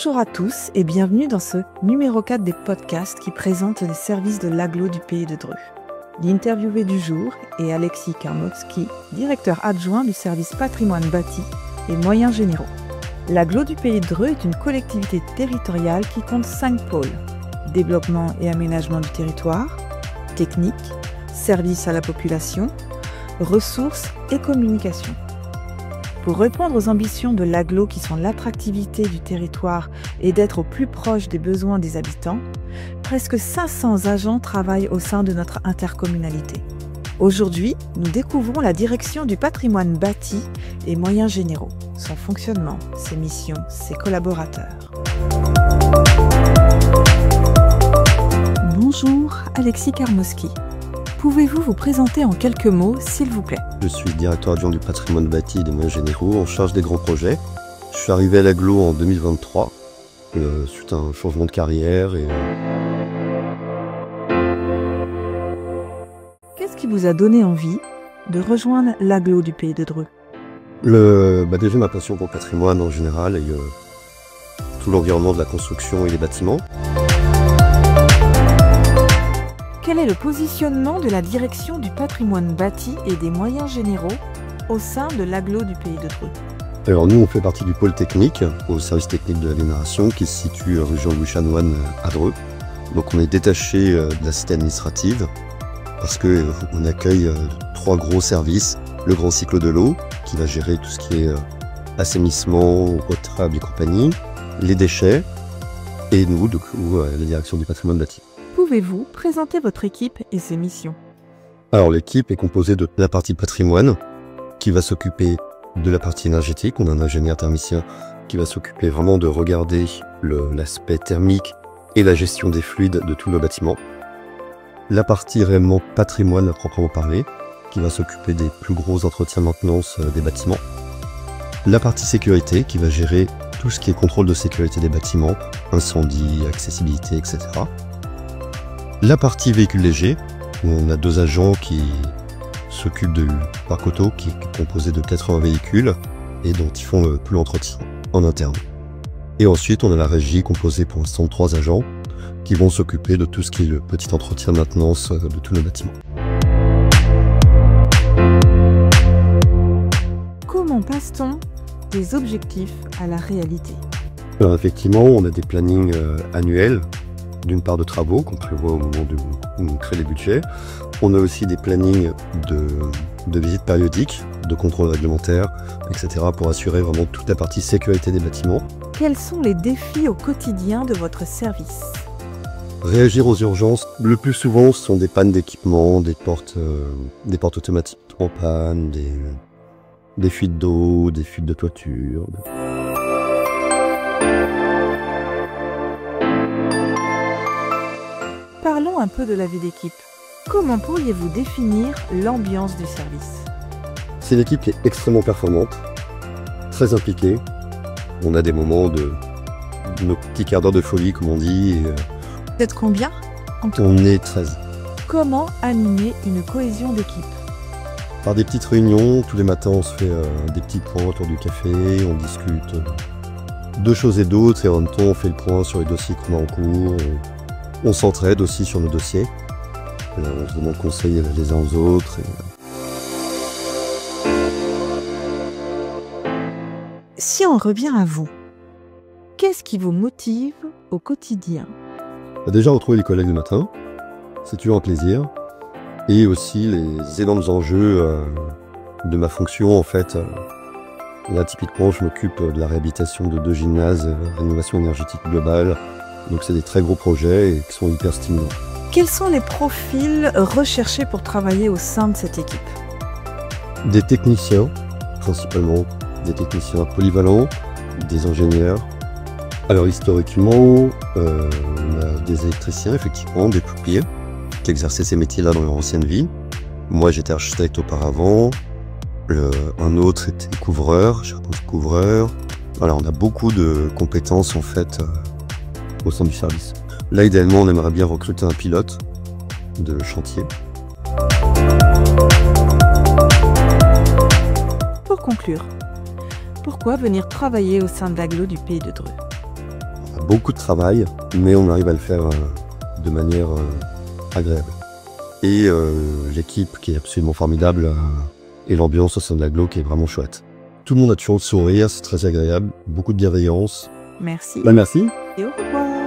Bonjour à tous et bienvenue dans ce numéro 4 des podcasts qui présentent les services de l'agglo du Pays de Dreux. L'interviewé du jour est Alexis Karmovski, directeur adjoint du service patrimoine bâti et moyens généraux. L'agglo du Pays de Dreux est une collectivité territoriale qui compte 5 pôles: développement et aménagement du territoire, technique, services à la population, ressources et communication. Pour répondre aux ambitions de l'agglo qui sont l'attractivité du territoire et d'être au plus proche des besoins des habitants, presque 500 agents travaillent au sein de notre intercommunalité. Aujourd'hui, nous découvrons la direction du patrimoine bâti et moyens généraux, son fonctionnement, ses missions, ses collaborateurs. Bonjour, Alexis Karmovski. Pouvez-vous vous présenter en quelques mots, s'il vous plaît? Je suis directeur adjoint du patrimoine bâti et des moyens généraux en charge des grands projets. Je suis arrivé à l'agglo en 2023, suite à un changement de carrière. Qu'est-ce qui vous a donné envie de rejoindre l'agglo du Pays de Dreux? Déjà ma passion pour le patrimoine en général et tout l'environnement de la construction et les bâtiments. Quel est le positionnement de la direction du patrimoine bâti et des moyens généraux au sein de l'agglo du Pays de Dreux? Alors nous, on fait partie du pôle technique, au service technique de l'agglomération, qui se situe région Louis Chanoine à Dreux. Donc on est détaché de la cité administrative, parce qu'on accueille 3 gros services. Le grand cycle de l'eau, qui va gérer tout ce qui est assainissement, eau potable et compagnie, les déchets, et nous, du coup, la direction du patrimoine bâti. Pouvez-vous présenter votre équipe et ses missions? Alors l'équipe est composée de la partie patrimoine, qui va s'occuper de la partie énergétique. On a un ingénieur thermicien qui va s'occuper vraiment de regarder l'aspect thermique et la gestion des fluides de tout le bâtiment. La partie réellement patrimoine à proprement parler, qui va s'occuper des plus gros entretiens maintenance des bâtiments. La partie sécurité, qui va gérer tout ce qui est contrôle de sécurité des bâtiments, incendie, accessibilité, etc. La partie véhicules légers, où on a 2 agents qui s'occupent du parc auto, qui est composé de 80 véhicules et dont ils font plus l'entretien en interne. Et ensuite, on a la régie composée pour l'instant de 3 agents qui vont s'occuper de tout ce qui est le petit entretien de maintenance de tout le bâtiment. Comment passe-t-on des objectifs à la réalité? Alors effectivement, on a des plannings annuels, d'une part de travaux qu'on prévoit au moment où on crée les budgets. On a aussi des plannings de visites périodiques, de contrôle réglementaire, etc. pour assurer vraiment toute la partie sécurité des bâtiments. Quels sont les défis au quotidien de votre service? Réagir aux urgences, le plus souvent ce sont des pannes d'équipement, des portes automatiques en panne, des fuites d'eau, des fuites de toiture. Parlons un peu de la vie d'équipe. Comment pourriez-vous définir l'ambiance du service? C'est une équipe qui est extrêmement performante, très impliquée. On a des moments de nos petits quarts d'heure de folie, comme on dit. Vous êtes combien en tout? On est 13. Comment animer une cohésion d'équipe? Par des petites réunions, tous les matins on se fait des petits points autour du café, on discute de choses et d'autres, et en même temps on fait le point sur les dossiers qu'on a en cours. On s'entraide aussi sur nos dossiers. On se demande conseil les uns aux autres. Si on revient à vous, qu'est-ce qui vous motive au quotidien? Déjà retrouver les collègues le matin, c'est toujours un plaisir. Et aussi les énormes enjeux de ma fonction en fait. Là typiquement je m'occupe de la réhabilitation de 2 gymnases, rénovation énergétique globale. Donc c'est des très gros projets et qui sont hyper stimulants. Quels sont les profils recherchés pour travailler au sein de cette équipe? Des techniciens, principalement, des techniciens polyvalents, des ingénieurs. Alors historiquement, on a des électriciens, effectivement, des plombiers, qui exerçaient ces métiers-là dans leur ancienne vie. Moi j'étais architecte auparavant, un autre était couvreur, je réponds couvreur. Voilà, on a beaucoup de compétences en fait au sein du service. Là, idéalement, on aimerait bien recruter un pilote de chantier. Pour conclure, pourquoi venir travailler au sein de l'agglo du Pays de Dreux? a beaucoup de travail, mais on arrive à le faire de manière agréable. Et l'équipe qui est absolument formidable et l'ambiance au sein de l'Aglo qui est vraiment chouette. Tout le monde a toujours le sourire, c'est très agréable, beaucoup de bienveillance. Merci Merci. et au revoir.